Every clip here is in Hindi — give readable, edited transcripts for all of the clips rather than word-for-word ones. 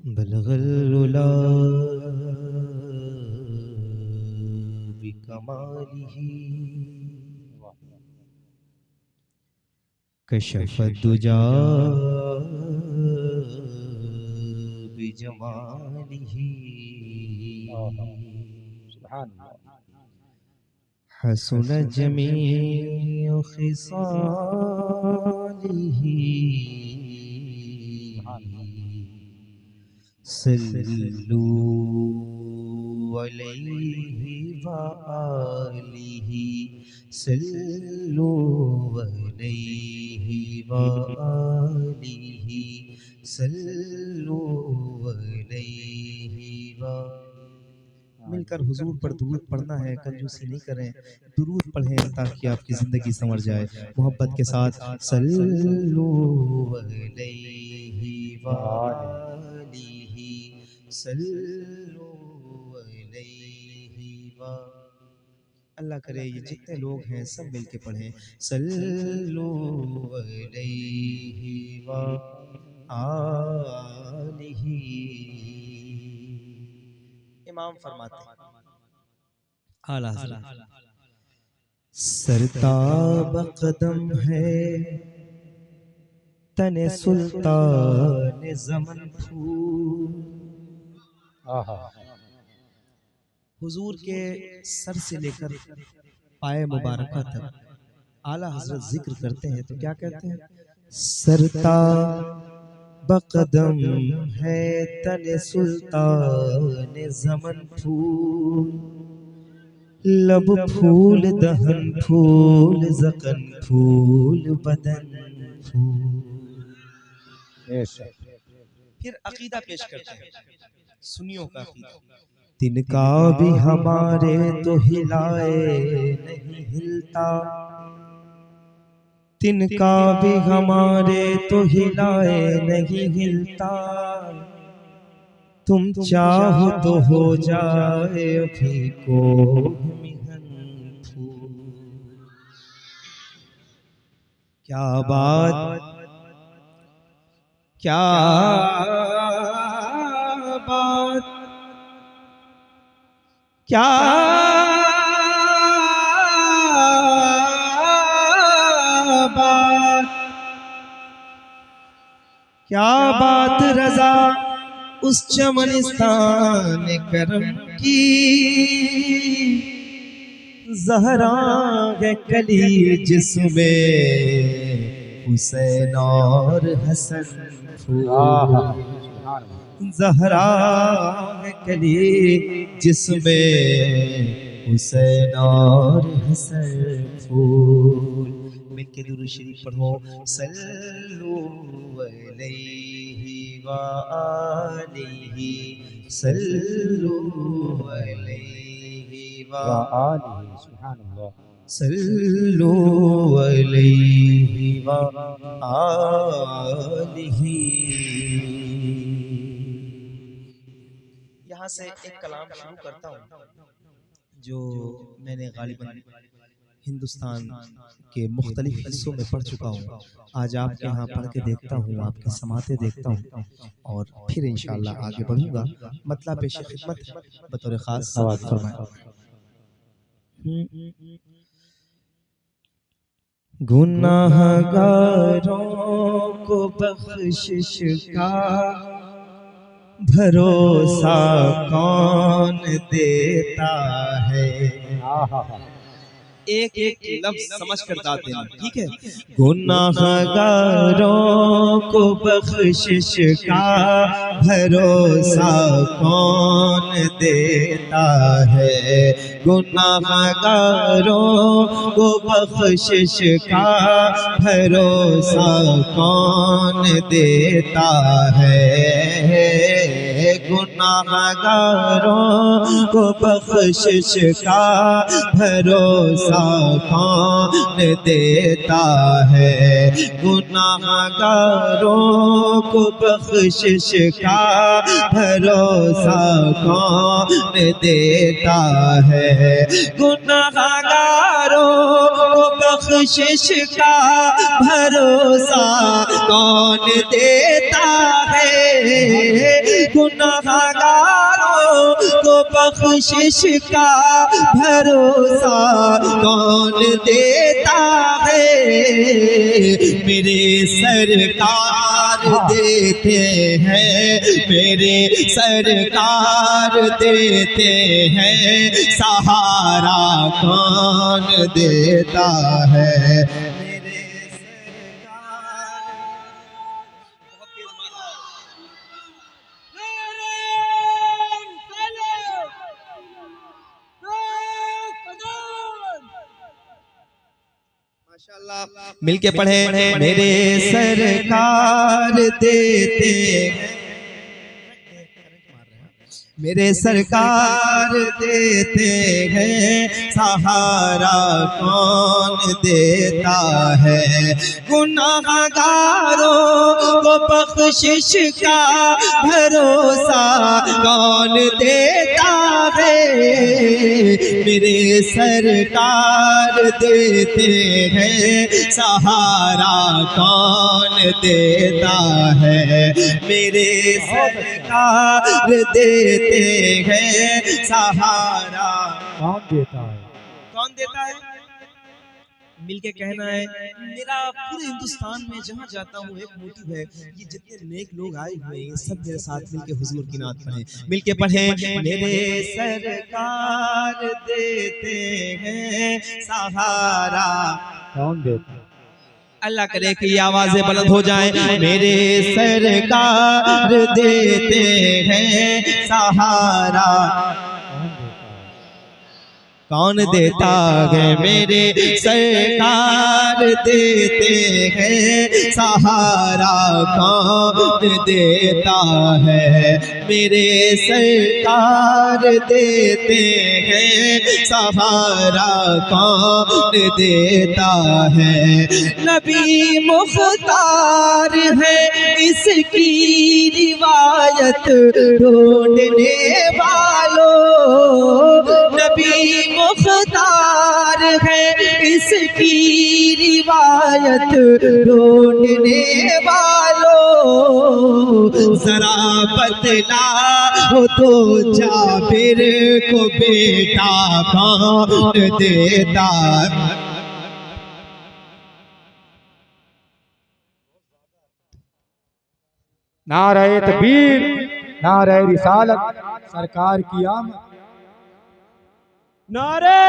बलगल उला बिकमालिही कशफ़द्दुजा बिजमालिही सुभान हसुन जमीउ खिसालिही सल्लू अलैहि व आलिही सल्लू अलैहि व आलिही सल्लू अलैहि व। मिलकर हुजूर पर दुरूद पढ़ना है, कंजूसी नहीं करें, दुरूद पढ़ें ताकि आपकी ज़िंदगी संवर जाए। मोहब्बत के साथ सल्लू अलैहि व आलिही सल्लू अलैहि व। अल्लाह करे ये जितने लोग हैं सब मिलके पढ़ें सल्लू अलैहि व आलिही। इमाम फरमाते हैं आला हज़रत सरताब कदम है तने सुल्तान ज़मन फूल। हुजूर के सर से लेकर पाए मुबारका तक आला हजरत जिक्र करते हैं तो क्या कहते हैं? सरताब कदम है तने सुल्तान ज़मन फूल। लब फूल दहन फूल ज़कन फूल बदन फूल। फिर अकीदा पेश करते हैं सुन्नियों का अकीदा। तिनका भी हमारे तो हिलाए नहीं हिलता, तिनका भी हमारे तो हिलाए नहीं हिलता। तुम चाहो तो हो जाए अभी को मिहन फूल। क्या बात क्या बात क्या बात क्या बात रजा उस चमनिस्तान करम की। ज़हरा है कली जिसमें हुसैन और हसन फूल। ज़हरा है कली जिसमें हुसैन और हसन फूल। मिलके दुरूद शरीफ पढ़ो सल्लू अलैहि व आलिही सल्लू अलैहि व आलिही सुभानअल्लाह सल्लू अलैहि व आलिही। यहाँ से एक कलाम शुरू करता हूँ जो मैंने गालिबन हिंदुस्तान के मुख्तलिफ हिस्सों में पढ़ चुका हूँ। आज आपके यहाँ पढ़ के देखता हूँ, आपके समाते देखता हूँ और फिर इंशाअल्लाह आगे बढ़ूंगा। मतलब पेश खिदमत बतौर खास समाअत फरमाएं। गुनाहगारों को बख्शिश का भरोसा कौन देता है? एक एक लफ्ज समझ कर दाद देना, ठीक है? गुनाहगारों को बख्शिश का भरोसा कौन देता है? गुनाहगारों को बख्शिश का भरोसा कौन देता है? गुनाहगारों को बख्शिश का भरोसा कौन देता है? गुनाहगारों को बख्शिश का भरोसा कौन देता है? गुनाहगारों को बख्शिश का भरोसा कौन देता है? गुनाहगारों को बख्शिश का भरोसा कौन देता है? मेरे सरकार देते हैं, मेरे सरकार देते हैं, सहारा कौन देता है? मेरे माशाअल्लाह मिलके पढ़े। मेरे सरकार देते हैं, मेरे सरकार देते हैं, सहारा कौन देता है? गुनाहगारों को बख्शिश का भरोसा कौन देता है? मेरे सरकार देते हैं, सहारा कौन देता है? मेरे सरकार देते हैं, सहारा कौन देता है? कौन देता है? मिलके कहना है। मेरा पूरे हिंदुस्तान में जहाँ जाता हूँ एक मोटिव है, ये जितने नेक लोग आए हुए हैं सब मेरे साथ मिलके हुजूर की नात पढ़े। मिलके पढ़े। मेरे सरकार देते हैं, सहारा कौन देता है? अल्लाह करे कि ये आवाजें बुलंद हो जाएं। मेरे सरकार देते हैं, सहारा कौन देता है? मेरे सरकार देते हैं, सहारा कौन देता है? मेरे सरकार देते हैं, सहारा कौन देता है? नबी मुख्तार है इसकी रिवायत ढूंढने वालों, नबी मुख्तार है इसकी रिवायत ढूंढने वालों, जरा बतला हो तो जाबिर को बेटा कौन देता? नारे तकबीर, नारे रिसालत, सरकार की आमद। नारे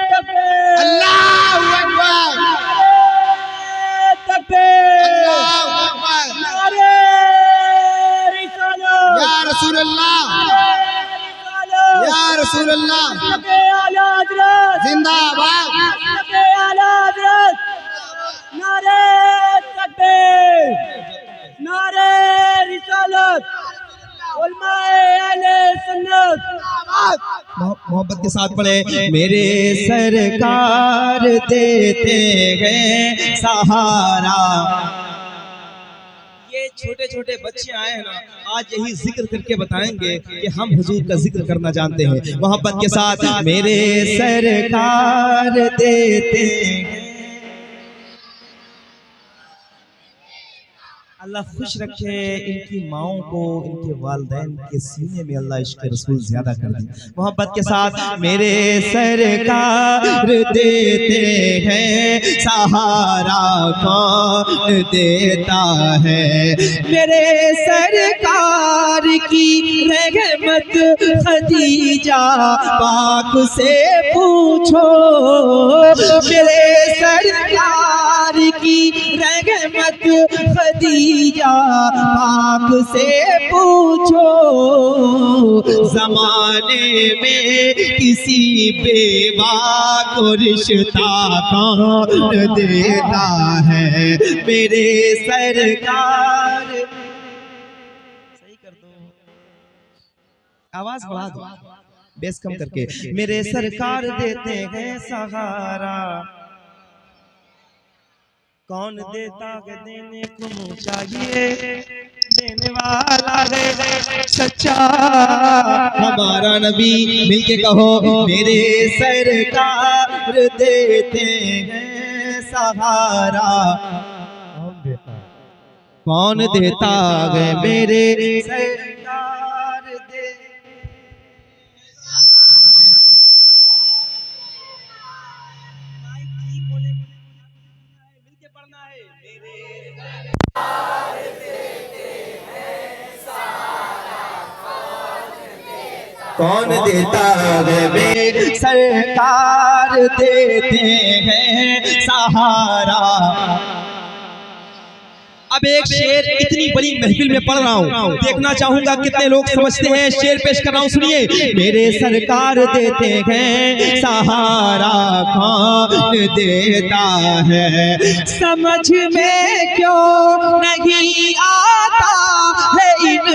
तकबीर, अल्लाहू अकबर, तकबीर, अल्लाहू अकबर, नारे रिसालत, या रसूल अल्लाह, या रसूल अल्लाह, आला हज़रत जिंदाबाद, आला हज़रत, नारे तकबीर, नारे रिसालत, उलमाए अहले सुन्नत। मोहब्बत के साथ पढ़े। मेरे सरकार देते हैं, सहारा। ये छोटे छोटे बच्चे आए हैं ना, आज यही जिक्र करके बताएंगे कि हम हुजूर का जिक्र करना जानते हैं। मोहब्बत के साथ मेरे सरकार देते हैं। अल्लाह खुश रखे इनकी माओं को, इनके वालिदैन के सीने में अल्लाह इश्क़ रसूल ज्यादा कर दे। मोहब्बत के साथ मेरे सरकार देते हैं, सहारा कौन देता है? मेरे सरकार की रहमत खदीजा पाक से पूछो, मेरे सरकार की रहमत खदीजा पाक से पूछो, जमाने में किसी बेवा को रिश्ता कौन देता है? मेरे सरकार, सही कर दो, आवाज बढ़ा दो, बेस कम करके। मेरे सरकार देते हैं, सहारा कौन देता है? देने को मुँह चाहिए, देने वाला है सच्चा हमारा नबी। मिलके कहो। मेरे सरकार देते हैं, सहारा कौन देता है? कौन देता है मेरे सरकार दे। मिलके पढ़ना है। कौन देता है मेरे सरकार देते हैं सहारा। अब एक शेर इतनी बड़ी महफिल में पढ़ रहा हूँ, देखना चाहूंगा कितने लोग समझते हैं। शेर पेश कर रहा हूँ, सुनिए। मेरे सरकार देते हैं सहारा, कौन देता है समझ में क्यों नहीं आता है इन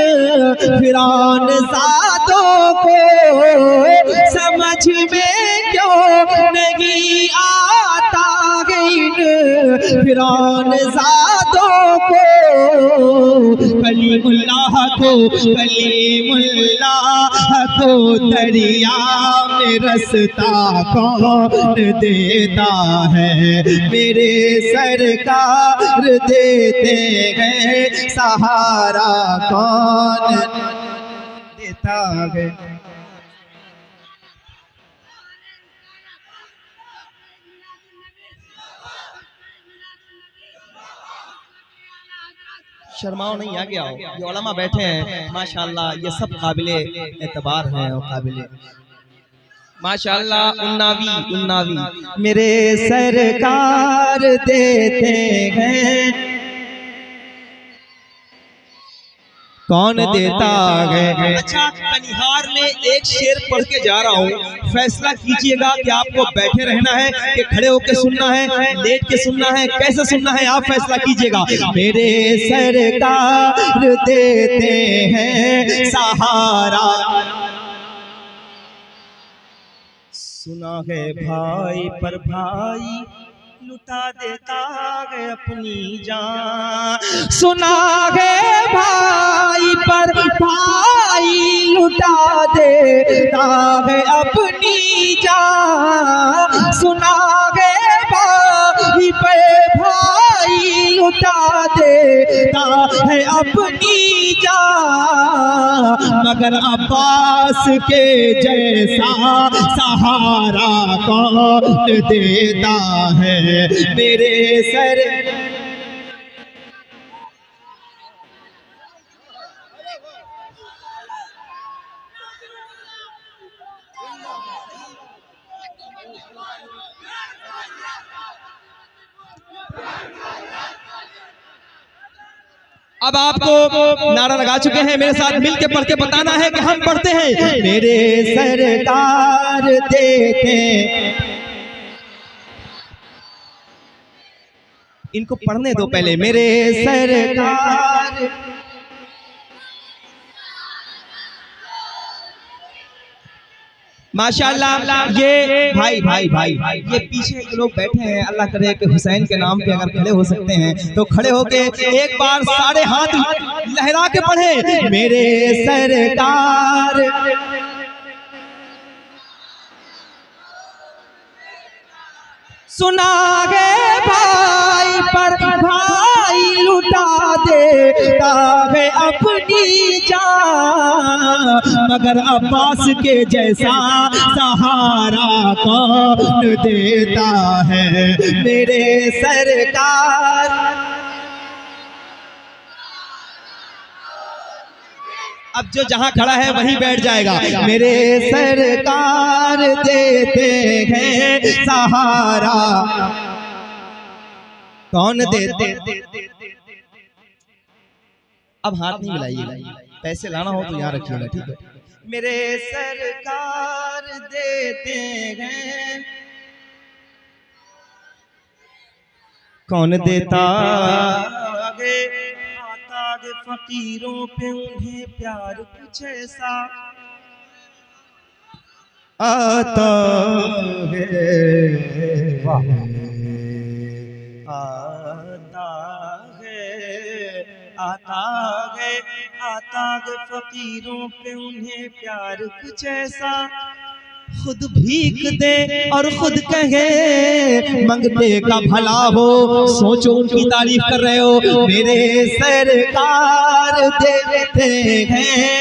फिरौन ज़ादों को, समझ में क्यों नहीं आता है इन फिरौन ज़ादों को। कलीमुल्लाह को दरिया में रास्ता कौन देता है। मेरे सरकार देते हैं सहारा, कौन देता है। शर्माओ नहीं, आगे आओ। ये उलमा बैठे हैं माशाल्लाह, ये सब काबिले एतबार हैं और काबिले माशाल्लाह। उन्नावी मेरे सरकार देते हैं, कौन देता है। अच्छा, कनिहार में एक शेर पढ़ के जा रहा हूँ, फैसला कीजिएगा कि आपको बैठे रहना है कि खड़े होके सुनना है, लेट के सुनना है, कैसे सुनना है, आप फैसला कीजिएगा। मेरे सरकार देते हैं सहारा, सुना है भाई पर भाई लुटा देता है अपनी जान। सुना है भाई पर भाई लुटा देता है अपनी जान। सुना है भाई पर भाई लुटा देता है अपनी जान, मगर अब्बास के जैसा सहारा कौन देता है। मेरे सर अब आपको नारा लगा चुके हैं, मेरे साथ मिलके पढ़ के बताना है कि हम पढ़ते हैं। मेरे सरकार देते, इनको पढ़ने दो पहले। मेरे सरकार माशाल्लाह। ये भाई ये पीछे के लोग बैठे हैं, अल्लाह करे कि हुसैन के नाम पे अगर खड़े हो सकते हैं तो खड़े होके एक बार सारे हाथ लहरा के पढ़े। मेरे सरकार सुना है भाई पर भाई लुटा देता है अपनी जान, मगर अब्बास के जैसा सहारा कौन देता है। मेरे सरकार अब जो जहां खड़ा है वहीं बैठ जाएगा। मेरे सरकार देते हैं सहारा, कौन देते। अब हाथ नहीं मिलाइएगा, पैसे लाना हो तो यहाँ रखिएगा, ठीक है। मेरे सरकार देते हैं, कौन देता है। फकीरों पे उन्हें प्यार कुछ ऐसा आता है, आता है फकीरों पे उन्हें प्यार कुछ ऐसा खुद भीख दे और खुद कहे मंगते का भला हो। सोचो उनकी तारीफ कर रहे हो। मेरे सरकार देते हैं,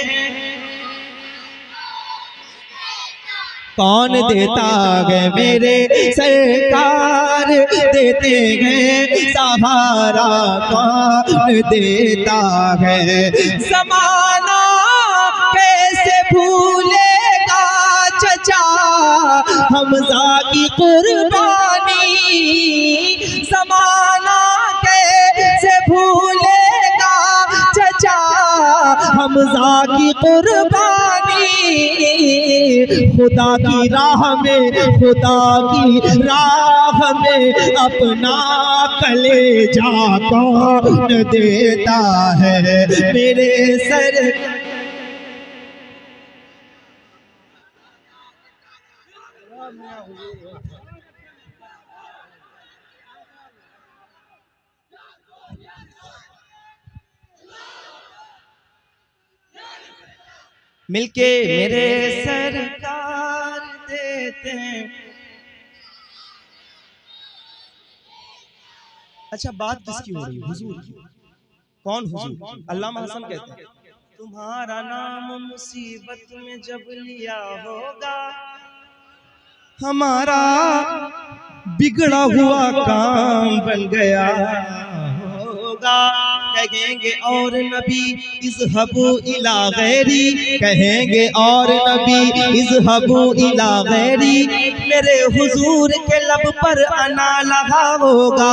कौन देता है? मेरे सरकार देते हैं, सहारा कौन देता है? ज़माना कैसे भूलेगा चचा हमज़ा की कुर्बानी, ज़माना कैसे भूलेगा चचा हमज़ा की कुर्बानी। खुदा की राह में, खुदा की राह में अपना कलेजा कौन देता है? मेरे सर मिलके मेरे सरकार देते हैं। अच्छा, बात किसकी हो रही है? हुजूर की। कौन हुजूर? अल्लामा हसन कहते हैं, तुम्हारा नाम मुसीबत में जब लिया होगा, हमारा बिगड़ा हुआ काम बन गया होगा। कहेंगे और नबी इज़हबू इला गैरी, कहेंगे और नबी इज़हबू इला गैरी, मेरे हुजूर के लब पर अना लगा होगा।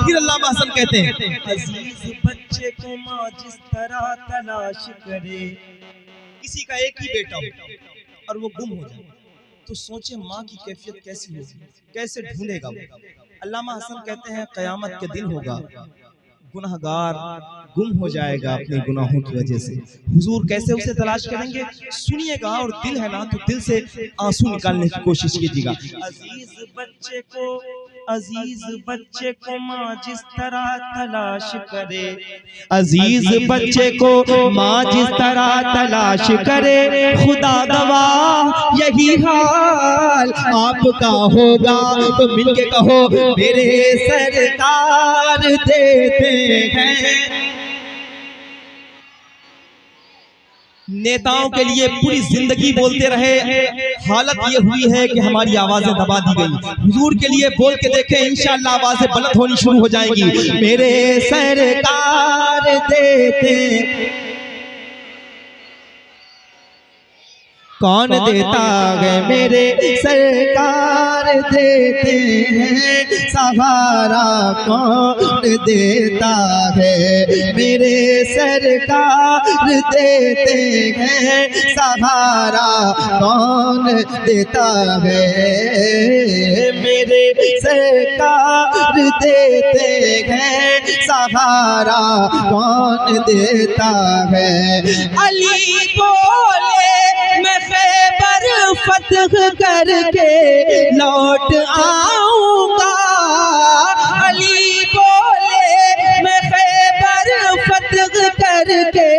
फिर अल्लामा हसन कहते हैं, अजीज बच्चे को माँ जिस तरह तलाश करे, किसी का एक ही बेटा हो और वो गुम हो जाए तो सोचे माँ की कैफियत कैसी होगी, कैसे ढूंढेगा वो। अल्लामा हसन कहते हैं, क़यामत के दिन होगा, गुनहगार गुम हो जाएगा अपने गुनाहों की वजह से। हुजूर कैसे उसे तलाश करेंगे? सुनिएगा, और दिल है ना तो दिल से आंसू निकालने की कोशिश कीजिएगा। अजीज बच्चे को माँ जिस तरह तलाश करे, अजीज बच्चे को माँ जिस तरह तलाश करे, खुदा गवाह यही हाल आपका होगा। तो मिलके कहो, मेरे सरकार देते हैं। नेताओं के लिए पूरी जिंदगी बोलते रहे, हालत ये हुई है कि हमारी आवाजें दबा दी गई। हुजूर के लिए बोल के देखें, इंशाअल्लाह आवाजें बुलंद होनी शुरू हो जाएंगी। मेरे सरकार देते, कौन देता है? मेरे सरकार देते हैं, सहारा कौन देता है? मेरे सरकार देते हैं, सहारा कौन देता है? मेरे सरकार देते हैं, सहारा कौन देता है? अली बोले मैं खैबर फतह करके लौट आऊंगा, अली बोले मैं खैबर फतह करके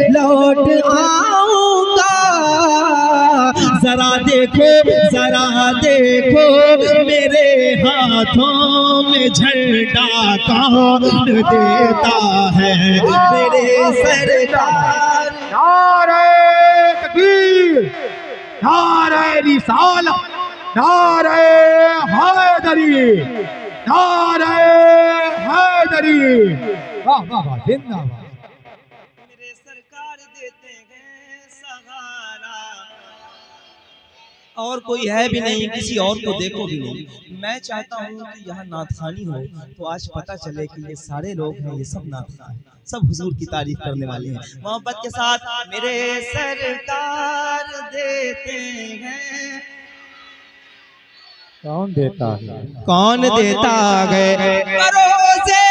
लौट आऊंगा। जरा देखो मेरे हाथों में झंडा कौन देता है? मेरे सरकार। नारे तकबीर, नारे रिसालत, नारे हैदरी, नारे हैदरी। वाह वाह वाह, जिंदाबाद। मेरे सरकार देते हैं सहारा, और कोई है भी नहीं, किसी और को देखो भी नहीं। मैं चाहता हूँ कि यहाँ नाथखानी हो तो आज पता चले कि ये सारे लोग हैं, ये सब नाथखा हैं, सब हुजूर की तारीफ करने वाले हैं। मोहब्बत के साथ मेरे सरकार देते हैं, कौन देता है? कौन देता है? रोज़े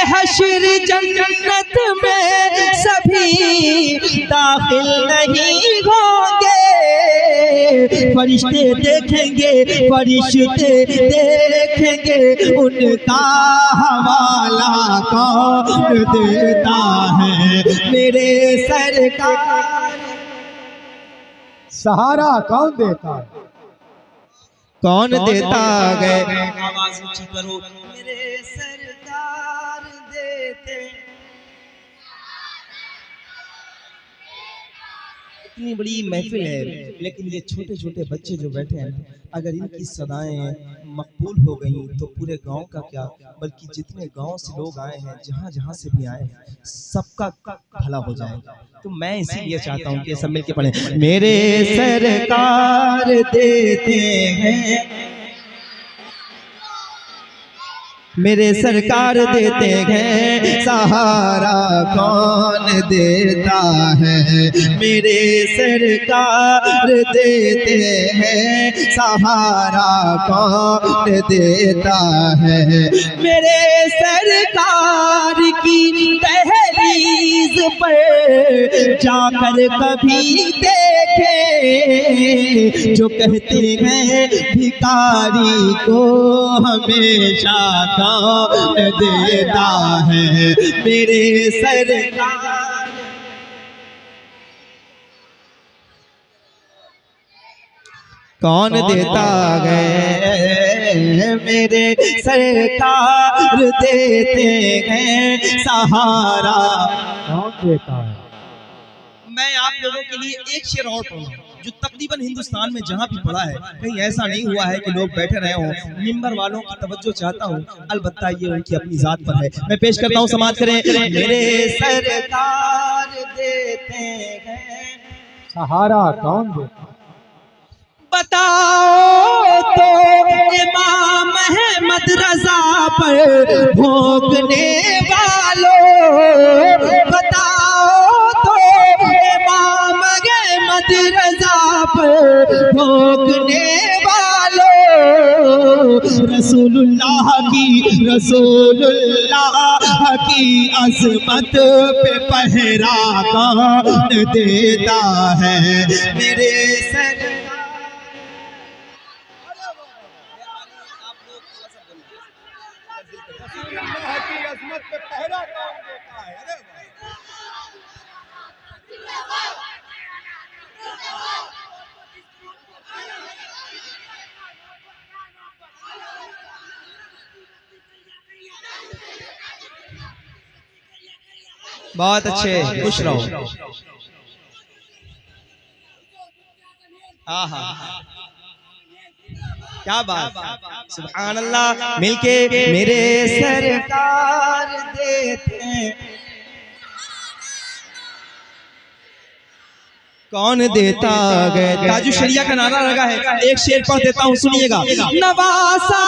हश्र जन्नत में सभी दाखिल नहीं होंगे, फरिश्ते देखेंगे, फरिश्ते देखेंगे, उनका हवाला कौन देता है? मेरे सरकार। सहारा कौन देता है? कौन देता गए, आवाज ऊंची करो, मेरे सरकार देते। इतनी बड़ी महफिल है, लेकिन ये छोटे छोटे बच्चे जो बैठे हैं ना, अगर इनकी सदाएं मकबूल हो गई तो पूरे गांव का क्या, बल्कि जितने गांव से लोग आए हैं, जहां जहां से भी आए हैं, सबका भला हो जाएगा। तो मैं इसीलिए चाहता हूं कि सब मिलके पढ़ें, मेरे सरकार देते हैं, मेरे सरकार देते हैं, सहारा कौन देता है, मेरे सरकार देते हैं, सहारा कौन देता है, मेरे सरकार की दहलीज पर जाकर कभी देखे, जो कहते हैं भिखारी को हमेशा कौन देता है, मेरे सरकार। कौन देता है, मेरे सरकार देते हैं, सहारा कौन देता है। मैं आप लोगों के लिए एक शेर और पढ़ूंगा जो तकरीबन हिंदुस्तान में जहां भी पढ़ा है, कहीं ऐसा नहीं हुआ है कि लोग बैठे रहे हों। मिंबर वालों की तवज्जो चाहता हूं, अलबत्ता ये उनकी अपनी जात पर है। मैं पेश करता हूं, समाज करें, मेरे सरकार देते हैं, सहारा कौन देता है। बताओ तो इमाम अहमद रजा पर भोंकने वालों, बताओ तो इमाम अहमद रजा पर भोंकने वालों, रसूलुल्लाह की अज़मत पे पहरा कौन देता है, मेरे सरकार। की अज़मत पे पहरा कौन देता है। अरे बहुत अच्छे, खुश रहो। हाँ, क्या बात, सुभान अल्लाह। मिलके मेरे सरकार देते हैं, कौन देता गए। ताजु शरिया का नारा लगा है, एक शेर पढ़ देता हूँ, सुनिएगा। नवासा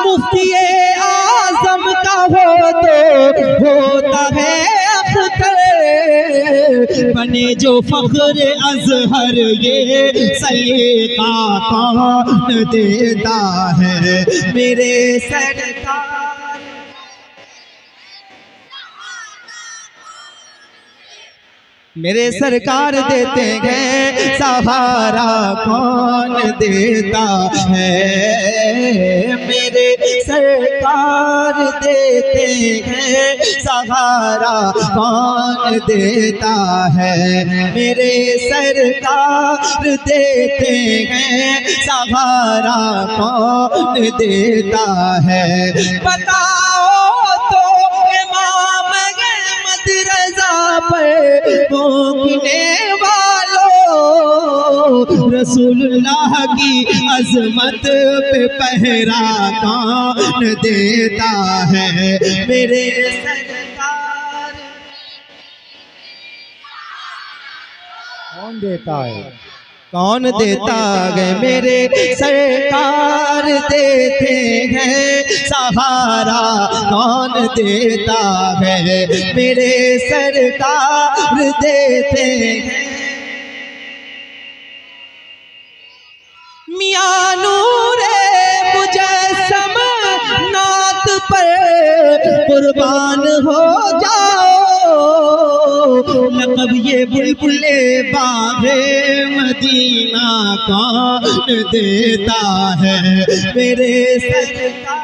मुफ्ती आजम का हो तो होता है अख्तर, बने जो फख्र अजहर ये सलीका कौन देता है, मेरे सरकार। मेरे सरकार देते हैं, सहारा कौन देता है, मेरे सरकार देते हैं, सहारा कौन देता है, मेरे सरकार देते हैं, सहारा कौन देता है। बताओ तो इमाम अहमद रजा पर भोंकने वालों, रसूलुल्लाह की अज़मत पे पहरा कौन देता है, मेरे सरकार। कौन देता है। कौन देता गए, मेरे सरकार देते हैं, सहारा कौन देता है, मेरे सरकार देते हैं। मियां नूरे मुजस्सम नात पर कुर्बान हो जाओ, लक़ब ये बुलबुले बाग़े मदीना कौन देता है, मेरे सरकार।